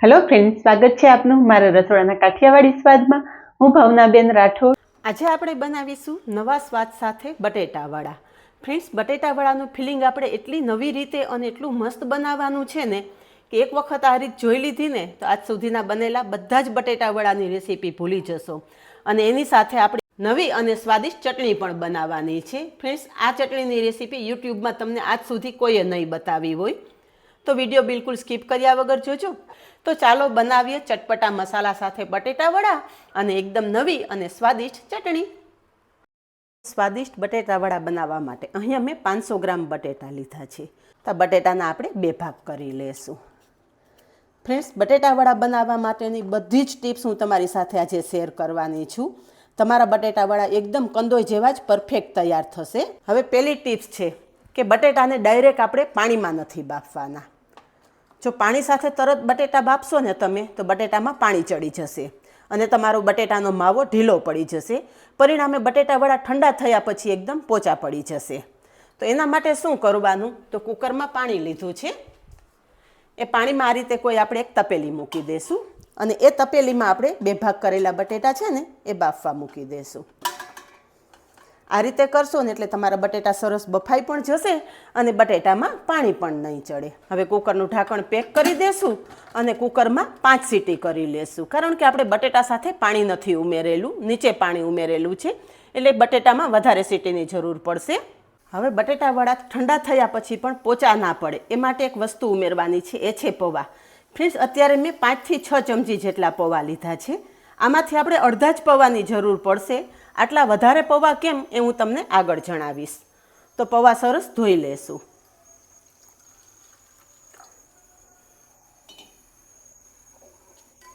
Hello friends, સ્વાગત છે આપનું મારા રસોડાના કાઠિયાવાડી સ્વાદમાં. હું ભાવનાબેન રાઠોડ. આજે આપણે બનાવીશું નવા સ્વાદ સાથે બટેટાવડા. ફ્રેન્ડ્સ, બટેટાવડાનું ફિલિંગ આપણે એટલી નવી રીતે અને એટલું મસ્ત બનાવવાનું છે ને કે એક વખત આ રીત જોઈ લીધી ને તો આજ સુધીના બનેલા બધા જ બટેટાવડાની રેસીપી ભૂલી જશો. અને એની સાથે આપણે નવી અને સ્વાદિષ્ટ ચટણી પણ બનાવવાની છે. ફ્રેન્ડ્સ, આ ચટણીની રેસીપી યુટ્યુબમાં તમને આજ સુધી કોઈએ નહીં બતાવી હોય, તો વિડીયો બિલકુલ સ્કીપ કર્યા વગર જોજો. તો ચાલો બનાવીએ ચટપટા મસાલા સાથે બટેટાવડા અને એકદમ નવી અને સ્વાદિષ્ટ ચટણી. સ્વાદિષ્ટ બટેટાવડા બનાવવા માટે અહીંયા મેં 500 ગ્રામ બટેટા લીધા છે. તો બટેટાના આપણે 2 ભાગ કરી લેશું. ફ્રેન્ડ્સ, બટેટાવડા બનાવવા માટેની બધી જ ટિપ્સ હું તમારી સાથે આજે શેર કરવાની છું. તમારા બટેટાવડા એકદમ કંદોઈ જેવા જ પરફેક્ટ તૈયાર થશે. હવે પહેલી ટિપ્સ છે કે બટેટાને ડાયરેક્ટ આપણે પાણીમાં નથી બાફવાના. જો પાણી સાથે તરત બટેટા બાફશો ને તમે તો બટેટામાં પાણી ચડી જશે અને તમારો બટેટાનો માવો ઢીલો પડી જશે. પરિણામે બટેટાવડા ઠંડા થયા પછી એકદમ પોચા પડી જશે. તો એના માટે શું કરવાનું, તો કુકરમાં પાણી લીધું છે. એ પાણીમાં આ રીતે કોઈ આપણે એક તપેલી મૂકી દઈશું અને એ તપેલીમાં આપણે 2 ભાગ કરેલા બટેટા છે ને એ બાફવા મૂકી દઈશું. આ રીતે કરશો ને એટલે તમારા બટેટા સરસ બફાઈ પણ જશે અને બટેટામાં પાણી પણ નહીં ચડે. હવે કુકરનું ઢાંકણ પેક કરી દેશું અને કુકરમાં 5 સીટી કરી લેશું. કારણ કે આપણે બટેટા સાથે પાણી નથી ઉમેરેલું, નીચે પાણી ઉમેરેલું છે, એટલે બટેટામાં વધારે સીટીની જરૂર પડશે. હવે બટેટાવડા ઠંડા થયા પછી પણ પોચા ના પડે એ માટે એક વસ્તુ ઉમેરવાની છે, એ છે પૌવા. ફ્રેન્ડ્સ, અત્યારે મેં 5 થી 6 ચમચી જેટલા પૌવા લીધા છે. આમાંથી આપણે અડધા જ પૌવાની જરૂર પડશે. આટલા વધારે પૌવા કેમ એ હું તમને આગળ જણાવીશ. તો પૌવા સરસ ધોઈ લેશું.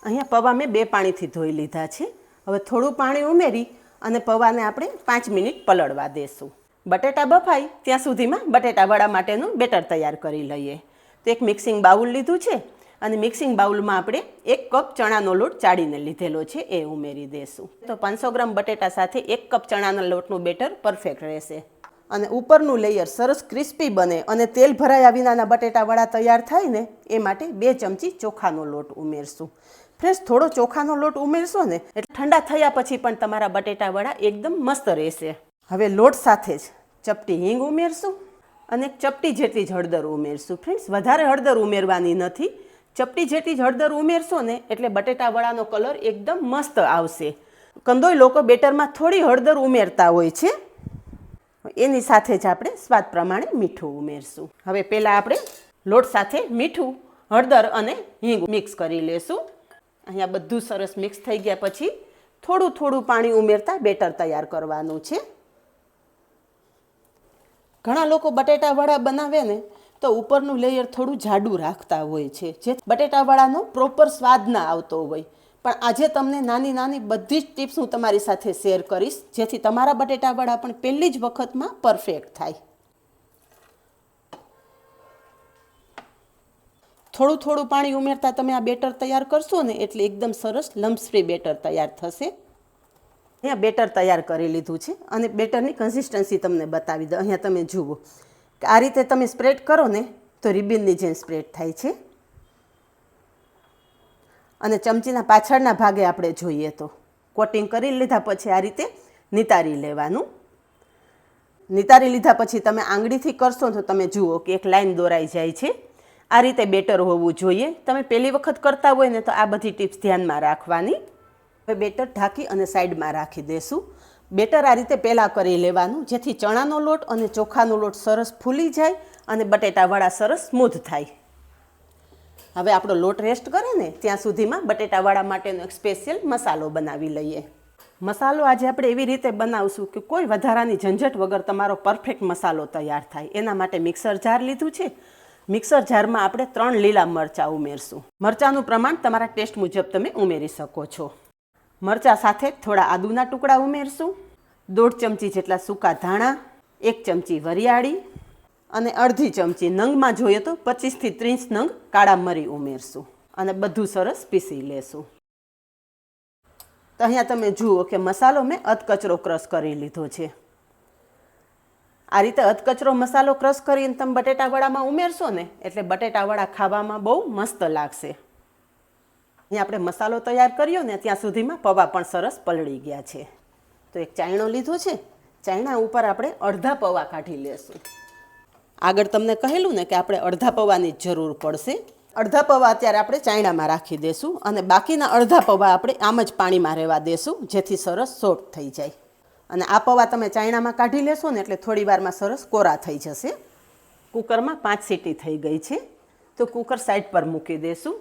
અહીંયા પૌવા મેં 2 પાણીથી ધોઈ લીધા છે. હવે થોડું પાણી ઉમેરી અને પૌવાને આપણે 5 મિનિટ પલળવા દેશું. બટેટા બફાય ત્યાં સુધીમાં બટેટાવડા માટેનું બેટર તૈયાર કરી લઈએ. તો એક મિક્સિંગ બાઉલ લીધું છે અને મિક્સિંગ બાઉલમાં આપણે 1 કપ ચણાનો લોટ ચાળીને લીધેલો છે એ ઉમેરી દઈશું. તો 500 ગ્રામ બટેટા સાથે 1 કપ ચણાના લોટનું બેટર પરફેક્ટ રહેશે. અને ઉપરનું લેયર સરસ ક્રિસ્પી બને અને તેલ ભરાયા વિનાના બટેટાવડા તૈયાર થાય ને એ માટે 2 ચમચી ચોખાનો લોટ ઉમેરશું. ફ્રેશ, થોડો ચોખાનો લોટ ઉમેરશો ને એટલે ઠંડા થયા પછી પણ તમારા બટેટાવડા એકદમ મસ્ત રહેશે. હવે લોટ સાથે જ ચપટી હિંગ ઉમેરશું અને એક ચપટી જેટલી જ હળદર ઉમેરશું. ફ્રેન્ડ્સ, વધારે હળદર ઉમેરવાની નથી. ચપટી જેટલી જ હળદર ઉમેરશો ને એટલે બટેટાવડાનો કલર એકદમ મસ્ત આવશે. કંદોઈ લોકો બેટરમાં થોડી હળદર ઉમેરતા હોય છે. એની સાથે જ આપણે સ્વાદ પ્રમાણે મીઠું ઉમેરશું. હવે પહેલાં આપણે લોટ સાથે મીઠું, હળદર અને હિંગ મિક્સ કરી લેશું. અહીંયા બધું સરસ મિક્સ થઈ ગયા પછી થોડું થોડું પાણી ઉમેરતા બેટર તૈયાર કરવાનું છે. ઘણા લોકો બટેટાવડા બનાવે ને તો ઉપરનું લેયર થોડું જાડું રાખતા હોય છે, જે બટેટાવડાનો પ્રોપર સ્વાદ ના આવતો હોય. પણ આજે તમને નાની નાની બધી જ ટિપ્સ હું તમારી સાથે શેર કરીશ, જેથી તમારા બટેટાવડા પણ પહેલી જ વખતમાં પરફેક્ટ થાય. થોડું થોડું પાણી ઉમેરતા તમે આ બેટર તૈયાર કરશો ને એટલે એકદમ સરસ લમ્સ ફ્રી બેટર તૈયાર થશે. અહીંયા બેટર તૈયાર કરી લીધું છે અને બેટરની કન્સિસ્ટન્સી તમને બતાવી દઉં. અહીંયા તમે જુઓ કે આ રીતે તમે સ્પ્રેડ કરો ને તો રિબિનની જેમ સ્પ્રેડ થાય છે. અને ચમચીના પાછળના ભાગે આપણે જોઈએ તો કોટિંગ કરી લીધા પછી આ રીતે નિતારી લેવાનું. નિતારી લીધા પછી તમે આંગળીથી કરશો તો તમે જુઓ કે એક લાઈન દોરાઈ જાય છે. આ રીતે બેટર હોવું જોઈએ. તમે પહેલી વખત કરતા હોય ને તો આ બધી ટિપ્સ ધ્યાનમાં રાખવાની. હવે બેટર ઢાંકી અને સાઈડમાં રાખી દેશું. બેટર આ રીતે પહેલાં કરી લેવાનું, જેથી ચણાનો લોટ અને ચોખાનો લોટ સરસ ફૂલી જાય અને બટેટાવડા સરસ સ્મૂથ થાય. હવે આપણો લોટ રેસ્ટ કરે ને ત્યાં સુધીમાં બટેટાવડા માટેનો એક સ્પેશિયલ મસાલો બનાવી લઈએ. મસાલો આજે આપણે એવી રીતે બનાવશું કે કોઈ વધારાની ઝંઝટ વગર તમારો પરફેક્ટ મસાલો તૈયાર થાય. એના માટે મિક્સર જાર લીધું છે. મિક્સર જારમાં આપણે 3 લીલા મરચાં ઉમેરશું. મરચાંનું પ્રમાણ તમારા ટેસ્ટ મુજબ તમે ઉમેરી શકો છો. મરચાં સાથે થોડા આદુના ટુકડા ઉમેરશું, 1.5 ચમચી જેટલા સૂકા ધાણા, 1 ચમચી વરિયાળી અને અડધી ચમચી, નંગમાં જોઈએ તો 25 થી 30 નંગ કાળા મરી ઉમેરશું અને બધું સરસ પીસી લેશું. તો અહીંયા તમે જુઓ કે મસાલો મેં અધકચરો ક્રશ કરી લીધો છે. આ રીતે અધકચરો મસાલો ક્રશ કરીને તમે બટેટાવડામાં ઉમેરશો ને એટલે બટેટાવડા ખાવામાં બહુ મસ્ત લાગશે. અહીં આપણે મસાલો તૈયાર કર્યો ને ત્યાં સુધીમાં પૌવા પણ સરસ પલળી ગયા છે. તો એક ચાયણો લીધો છે. ચાયણા ઉપર આપણે અડધા પૌવા કાઢી લેશું. આગળ તમને કહેલું ને કે આપણે અડધા પૌવાની જ જરૂર પડશે. અડધા પૌવા અત્યારે આપણે ચાયણામાં રાખી દેશું અને બાકીના અડધા પૌવા આપણે આમ જ પાણીમાં રહેવા દેશું, જેથી સરસ સોફ્ટ થઈ જાય. અને આ પૌવા તમે ચાયણામાં કાઢી લેશો ને એટલે થોડી વારમાં સરસ કોરા થઈ જશે. કુકરમાં 5 સીટી થઈ ગઈ છે. તો કુકર સાઈડ પર મૂકી દેશું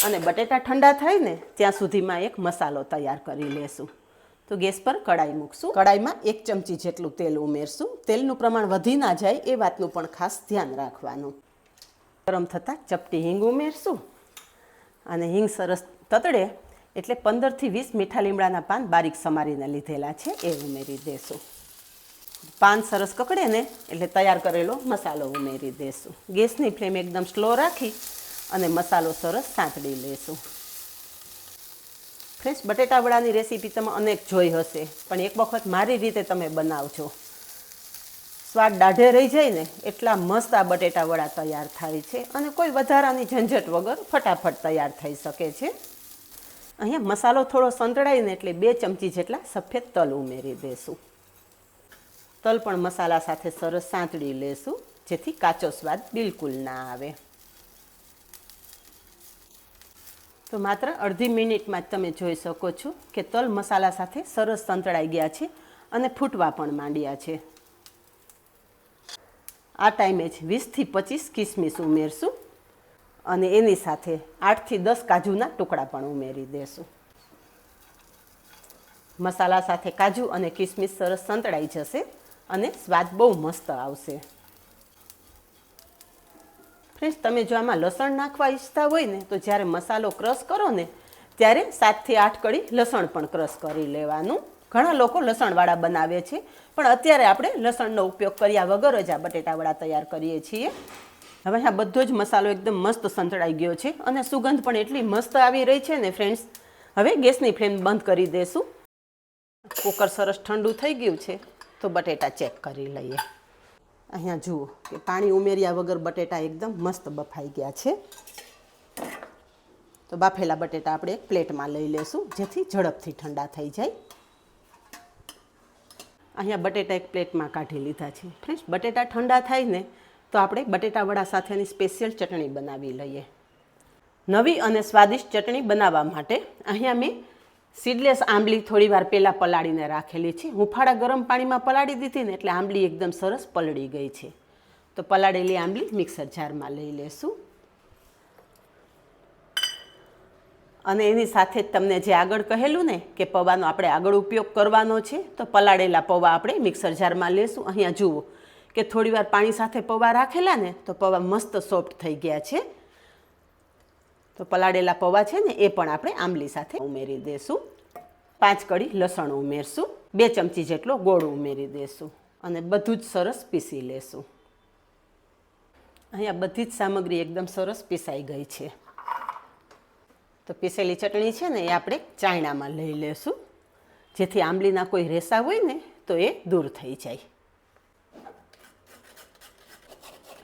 અને બટેટા ઠંડા થાય ને ત્યાં સુધીમાં એક મસાલો તૈયાર કરી લેશું. તો ગેસ પર કડાઈ મૂકશું. કડાઈમાં 1 ચમચી જેટલું તેલ ઉમેરશું. તેલનું પ્રમાણ વધી ના જાય એ વાતનું પણ ખાસ ધ્યાન રાખવાનું. ગરમ થતાં ચપટી હિંગ ઉમેરશું અને હિંગ સરસ તતડે એટલે 15થી 20 મીઠા લીમડાના પાન બારીક સમારીને લીધેલા છે એ ઉમેરી દેશું. પાન સરસ કકડે ને એટલે તૈયાર કરેલો મસાલો ઉમેરી દેશું. ગેસની ફ્લેમ એકદમ સ્લો રાખી અને મસાલો સરસ સાંતળી લેશું. ફ્રેન્ડ્સ, બટેટા વડાની રેસીપી તમે અનેક જોઈ હશે, પણ એક વખત મારી રીતે તમે બનાવજો. સ્વાદ દાઢે રહી જાય ને એટલા મસ્ત આ બટેટા વડા તૈયાર થાય છે અને કોઈ વધારાની ઝંઝટ વગર ફટાફટ તૈયાર થઈ શકે છે. અહીંયા મસાલો થોડો સંતળાય ને એટલે 2 ચમચી જેટલા સફેદ તલ ઉમેરી દેશું. તલ પણ મસાલા સાથે સરસ સાંતળી લેશું, જેથી કાચો સ્વાદ બિલકુલ ના આવે. તો માત્ર અડધી મિનિટમાં જ તમે જોઈ શકો છો કે તલ મસાલા સાથે સરસ સંતળાઈ ગયા છે અને ફૂટવા પણ માંડ્યા છે. આ ટાઈમે જ 20થી 25 કિસમિસ ઉમેરશું અને એની સાથે 8થી 10 કાજુના ટુકડા પણ ઉમેરી દેશું. મસાલા સાથે કાજુ અને કિસમિસ સરસ સંતળાઈ જશે અને સ્વાદ બહુ મસ્ત આવશે. ફ્રેન્ડ્સ, તમે જો આમાં લસણ નાખવા ઈચ્છતા હોય ને તો જ્યારે મસાલો ક્રશ કરો ને ત્યારે 7થી 8 કળી લસણ પણ ક્રશ કરી લેવાનું. ઘણા લોકો લસણવાળા બનાવે છે, પણ અત્યારે આપણે લસણનો ઉપયોગ કર્યા વગર જ આ બટેટા વડા તૈયાર કરીએ છીએ. હવે આ બધો જ મસાલો એકદમ મસ્ત સંતળાઈ ગયો છે અને સુગંધ પણ એટલી મસ્ત આવી રહી છે ને ફ્રેન્ડ્સ. હવે ગેસની ફ્લેમ બંધ કરી દેશું. કુકર સરસ ઠંડુ થઈ ગયું છે તો બટેટા ચેક કરી લઈએ. અહીંયા જુઓ કે પાણી ઉમેર્યા વગર બટેટા એકદમ મસ્ત બફાઈ ગયા છે. તો બાફેલા બટેટા આપણે એક પ્લેટમાં લઈ લેશું, જેથી ઝડપથી ઠંડા થઈ જાય. અહીંયા બટેટા એક પ્લેટમાં કાઢી લીધા છે. ફ્રેન્ડ્સ, બટેટા ઠંડા થાય ને તો આપણે બટેટા વડા સાથેની સ્પેશિયલ ચટણી બનાવી લઈએ. નવી અને સ્વાદિષ્ટ ચટણી બનાવવા માટે અહીંયા મેં સીડલેસ આંબલી થોડી વાર પહેલાં પલાળીને રાખેલી છે. હુંફાળા ગરમ પાણીમાં પલાળી દીધી ને એટલે આંબલી એકદમ સરસ પલળી ગઈ છે. તો પલાળેલી આંબલી મિક્સર જારમાં લઈ લેશું અને એની સાથે જ તમને જે આગળ કહેલું ને કે પૌવાનો આપણે આગળ ઉપયોગ કરવાનો છે, તો પલાળેલા પૌવા આપણે મિક્સર જારમાં લેશું. અહીંયા જુઓ કે થોડી વાર પાણી સાથે પૌવા રાખેલા ને તો પૌવા મસ્ત સોફ્ટ થઈ ગયા છે. તો પલાળેલા પૌવા છે ને એ પણ આપણે આંબલી સાથે ઉમેરી દેશું. 5 કળી લસણ ઉમેરશું. 2 ચમચી જેટલો ગોળ ઉમેરી દેશું અને બધું જ સરસ પીસી લેશું. અહીંયા બધી જ સામગ્રી એકદમ સરસ પીસાઈ ગઈ છે. તો પીસેલી ચટણી છે ને એ આપણે ચાયણામાં લઈ લેશું, જેથી આંબલીના કોઈ રેસા હોય ને તો એ દૂર થઈ જાય.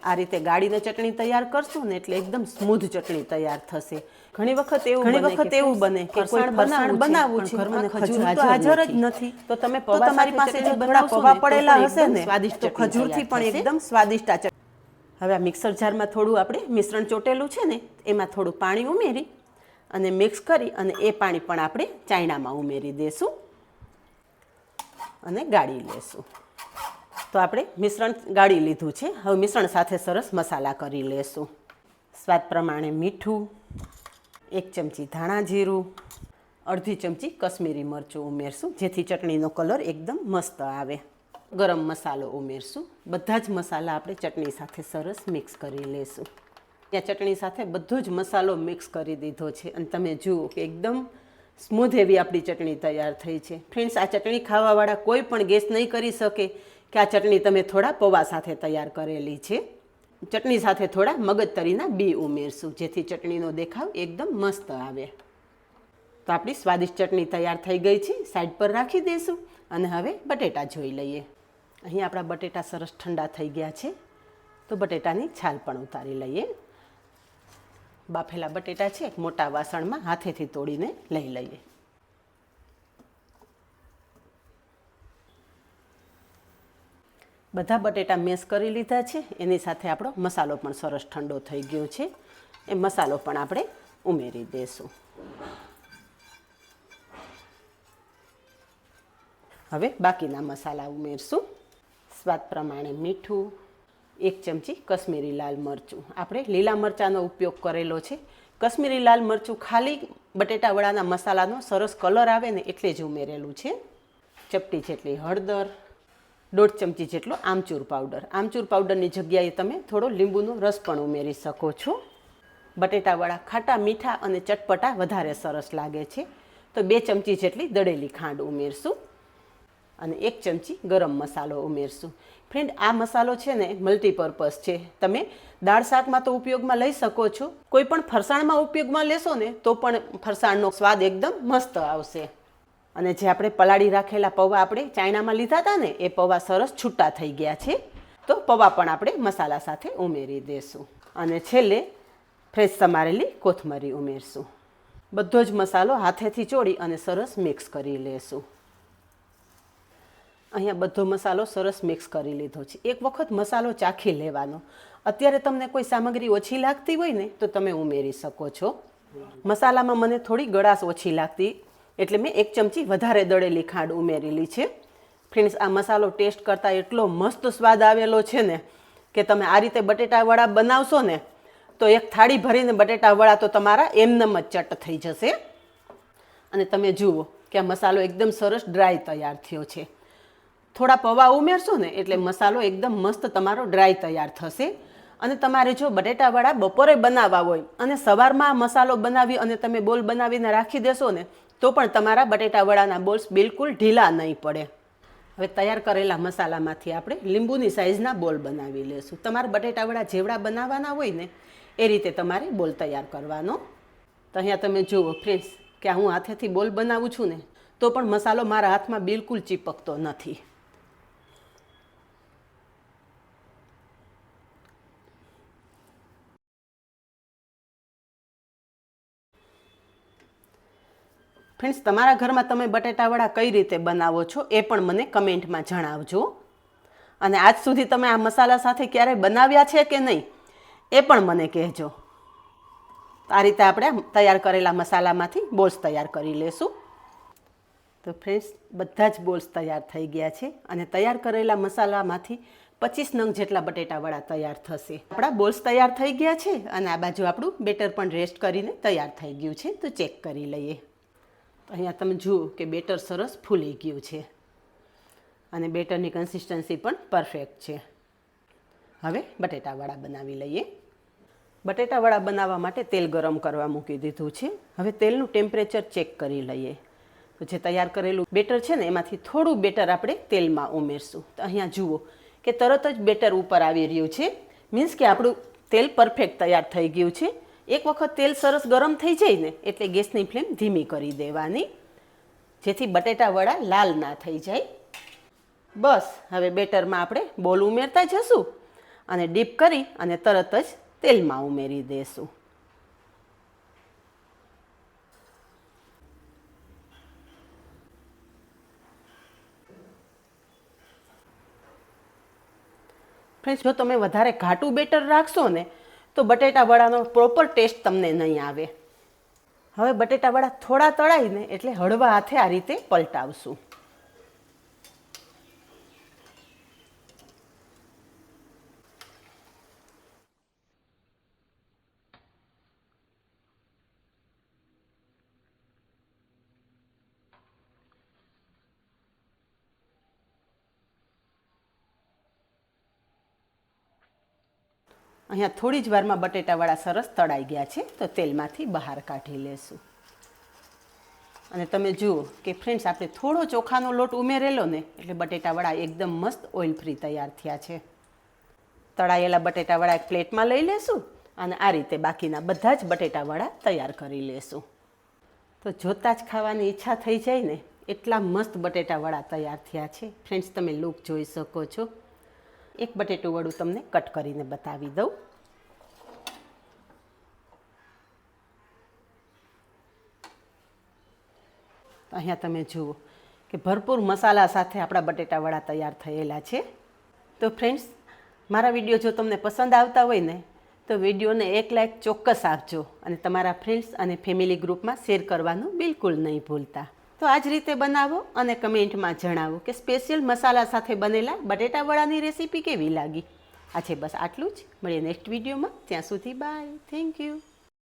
આ રીતે ગાળીને ચટણી તૈયાર કરશું ને એટલે એકદમ સ્મૂધ ચટણી તૈયાર થશે. ઘણી વખત એવું બને કે કોઈ ફરસાણ બનાવવું છે અને ખજૂર તો હાજર જ નથી, તો તમે તમારી પાસે જે બધા પૌવા પડેલા હશે ને સ્વાદિષ્ટ ખજૂરથી પણ એકદમ સ્વાદિષ્ટ આ ચટણી. હવે આ મિક્સર જારમાં થોડું આપણે મિશ્રણ ચોટેલું છે ને એમાં થોડું પાણી ઉમેરી અને મિક્સ કરી અને એ પાણી પણ આપણે ચાયણામાં ઉમેરી દેશું અને ગાળી લેશું. તો આપણે મિશ્રણ ગાળી લીધું છે. હવે મિશ્રણ સાથે સરસ મસાલા કરી લેશું. સ્વાદ પ્રમાણે મીઠું, 1 ચમચી ધાણા જીરું, અડધી ચમચી કશ્મીરી મરચું ઉમેરશું, જેથી ચટણીનો કલર એકદમ મસ્ત આવે. ગરમ મસાલો ઉમેરશું. બધા જ મસાલા આપણે ચટણી સાથે સરસ મિક્સ કરી લેશું. ત્યાં ચટણી સાથે બધો જ મસાલો મિક્સ કરી દીધો છે અને તમે જુઓ કે એકદમ સ્મૂધ એવી આપણી ચટણી તૈયાર થઈ છે. ફ્રેન્ડ્સ, આ ચટણી ખાવાવાળા કોઈ પણ ગેસ નહીં કરી શકે કે આ ચટણી તમે થોડા પૌવા સાથે તૈયાર કરેલી છે. ચટણી સાથે થોડા મગજતરીના બી ઉમેરશું, જેથી ચટણીનો દેખાવ એકદમ મસ્ત આવે. તો આપણી સ્વાદિષ્ટ ચટણી તૈયાર થઈ ગઈ છે. સાઈડ પર રાખી દઈશું અને હવે બટેટા જોઈ લઈએ. અહીં આપણા બટેટા સરસ ઠંડા થઈ ગયા છે. તો બટેટાની છાલ પણ ઉતારી લઈએ. બાફેલા બટેટા છે એક મોટા વાસણમાં હાથેથી તોડીને લઈ લઈએ. બધા બટેટા મેશ કરી લીધા છે. એની સાથે આપણો મસાલો પણ સરસ ઠંડો થઈ ગયો છે. એ મસાલો પણ આપણે ઉમેરી દઈશું. હવે બાકીના મસાલા ઉમેરશું. સ્વાદ પ્રમાણે મીઠું, 1 ચમચી કશ્મીરી લાલ મરચું. આપણે લીલા મરચાંનો ઉપયોગ કરેલો છે. કશ્મીરી લાલ મરચું ખાલી બટેટા વડાના મસાલાનો સરસ કલર આવે ને એટલે જ ઉમેરેલું છે. ચપટી જેટલી હળદર, 1.5 ચમચી જેટલો આમચૂર પાવડર. આમચૂર પાવડરની જગ્યાએ તમે થોડો લીંબુનો રસ પણ ઉમેરી શકો છો. બટેટા વડા ખાટા, મીઠા અને ચટપટા વધારે સરસ લાગે છે. તો 2 ચમચી જેટલી દળેલી ખાંડ ઉમેરશું અને 1 ચમચી ગરમ મસાલો ઉમેરશું. ફ્રેન્ડ, આ મસાલો છે ને મલ્ટીપર્પઝ છે. તમે દાળ શાકમાં તો ઉપયોગમાં લઈ શકો છો. કોઈ પણ ફરસાણમાં ઉપયોગમાં લેશો ને તો પણ ફરસાણનો સ્વાદ એકદમ મસ્ત આવશે. અને જે આપણે પલાળી રાખેલા પૌવા આપણે ચાયણામાં લીધા હતા ને એ પૌવા સરસ છૂટા થઈ ગયા છે. તો પૌવા પણ આપણે મસાલા સાથે ઉમેરી દઈશું અને છેલ્લે ફ્રેશ સમારેલી કોથમરી ઉમેરશું. બધો જ મસાલો હાથેથી ચોળી અને સરસ મિક્સ કરી લેશું. અહીંયા બધો મસાલો સરસ મિક્સ કરી લીધો છે. એક વખત મસાલો ચાખી લેવાનો. અત્યારે તમને કોઈ સામગ્રી ઓછી લાગતી હોય ને તો તમે ઉમેરી શકો છો. મસાલામાં મને થોડી ગળાશ ઓછી લાગતી એટલે મેં 1 ચમચી વધારે દળેલી ખાંડ ઉમેરેલી છે. ફ્રેન્ડ્સ, આ મસાલો ટેસ્ટ કરતાં એટલો મસ્ત સ્વાદ આવેલો છે ને કે તમે આ રીતે બટેટા વડા બનાવશો ને તો એક થાળી ભરીને બટેટા વડા તો તમારા એમનેમ જ ચટ થઈ જશે. અને તમે જુઓ કે આ મસાલો એકદમ સરસ ડ્રાય તૈયાર થયો છે. થોડા પૌવા ઉમેરશો ને એટલે મસાલો એકદમ મસ્ત તમારો ડ્રાય તૈયાર થશે. અને તમારે જો બટેટા વડા બપોરે બનાવવા હોય અને સવારમાં મસાલો બનાવી અને તમે બોલ બનાવીને રાખી દેશો ને તો પણ તમારા બટેટા વડાના બોલ્સ બિલકુલ ઢીલા નહીં પડે. હવે તૈયાર કરેલા મસાલામાંથી આપણે લીંબુની સાઇઝના બોલ બનાવી લેશું. તમારે બટેટા વડા જેવડા બનાવવાના હોય ને એ રીતે તમારે બોલ તૈયાર કરવાનો. તો અહીંયા તમે જુઓ ફ્રેન્ડ્સ કે હું હાથેથી બોલ બનાવું છું ને તો પણ મસાલો મારા હાથમાં બિલકુલ ચીપકતો નથી. ફ્રેન્ડ્સ, તમારા ઘરમાં તમે બટેટા વડા કઈ રીતે બનાવો છો એ પણ મને કમેન્ટમાં જણાવજો. અને આજ સુધી તમે આ મસાલા સાથે ક્યારેય બનાવ્યા છે કે નહીં એ પણ મને કહેજો. આ રીતે આપણે તૈયાર કરેલા મસાલામાંથી બોલ્સ તૈયાર કરી લેશું. તો ફ્રેન્ડ્સ, બધા જ બોલ્સ તૈયાર થઈ ગયા છે અને તૈયાર કરેલા મસાલામાંથી 25 નંગ જેટલા બટેટા વડા તૈયાર થશે. આપણા બોલ્સ તૈયાર થઈ ગયા છે અને આ બાજુ આપણું બેટર પણ રેસ્ટ કરીને તૈયાર થઈ ગયું છે. તો ચેક કરી લઈએ. અહીંયા તમે જુઓ કે બેટર સરસ ફૂલી ગયું છે અને બેટરની કન્સિસ્ટન્સી પણ પરફેક્ટ છે. હવે બટેટા વડા બનાવી લઈએ. બટેટા વડા બનાવવા માટે તેલ ગરમ કરવા મૂકી દીધું છે. હવે તેલનું ટેમ્પરેચર ચેક કરી લઈએ. તો જે તૈયાર કરેલું બેટર છે ને એમાંથી થોડું બેટર આપણે તેલમાં ઉમેરશું. તો અહીંયા જુઓ કે તરત જ બેટર ઉપર આવી રહ્યું છે. મીન્સ કે આપણું તેલ પરફેક્ટ તૈયાર થઈ ગયું છે. એક વખત તેલ સરસ ગરમ થઈ જાય ને એટલે ગેસની ફ્લેમ ધીમી કરી દેવાની જેથી બટેટા વડા લાલ ના થઈ જાય. બસ હવે બેટરમાં આપણે બોલ ઉમેરતા જશું અને ડીપ કરી અને તરત જ તેલમાં ઉમેરી દઈશું. ફ્રેન્ડ્સ, જો તમે વધારે ઘાટું બેટર રાખશો ને તો બટેટા વડાનો પ્રોપર ટેસ્ટ તમને નહીં આવે. હવે બટેટા વડા થોડા તળાઈને એટલે હળવા હાથે આ રીતે પલટાવશું. અહીંયા થોડી જ વારમાં બટેટાવાળા સરસ તળાઈ ગયા છે. તો તેલમાંથી બહાર કાઢી લેશું. અને તમે જુઓ કે ફ્રેન્ડ્સ, આપણે થોડો ચોખાનો લોટ ઉમેરેલો ને એટલે બટેટાવડા એકદમ મસ્ત ઓઇલ ફ્રી તૈયાર થયા છે. તળાયેલા બટેટાવડા એક પ્લેટમાં લઈ લેશું અને આ રીતે બાકીના બધા જ બટેટાવડા તૈયાર કરી લેશું. તો જોતાં જ ખાવાની ઈચ્છા થઈ જાય ને એટલા મસ્ત બટેટાવડા તૈયાર થયા છે. ફ્રેન્ડ્સ, તમે લુક જોઈ શકો છો. એક બટેટું વડું તમને કટ કરીને બતાવી દઉં. તો અહીંયા તમે જુઓ કે ભરપૂર મસાલા સાથે આપણા બટેટાવડા તૈયાર થયેલા છે. તો ફ્રેન્ડ્સ, મારા વિડીયો જો તમને પસંદ આવતા હોય ને તો વિડીયોને એક લાઈક ચોક્કસ આપજો અને તમારા ફ્રેન્ડ્સ અને ફેમિલી ગ્રુપમાં શેર કરવાનું બિલકુલ નહીં ભૂલતા. તો આ જ રીતે બનાવો અને કમેન્ટમાં જણાવો કે સ્પેશિયલ મસાલા સાથે બનેલા બટેટાવડાની રેસીપી કેવી લાગી. આ છે બસ આટલું જ. મળીએ નેક્સ્ટ વિડીયોમાં. ત્યાં સુધી બાય. Thank you.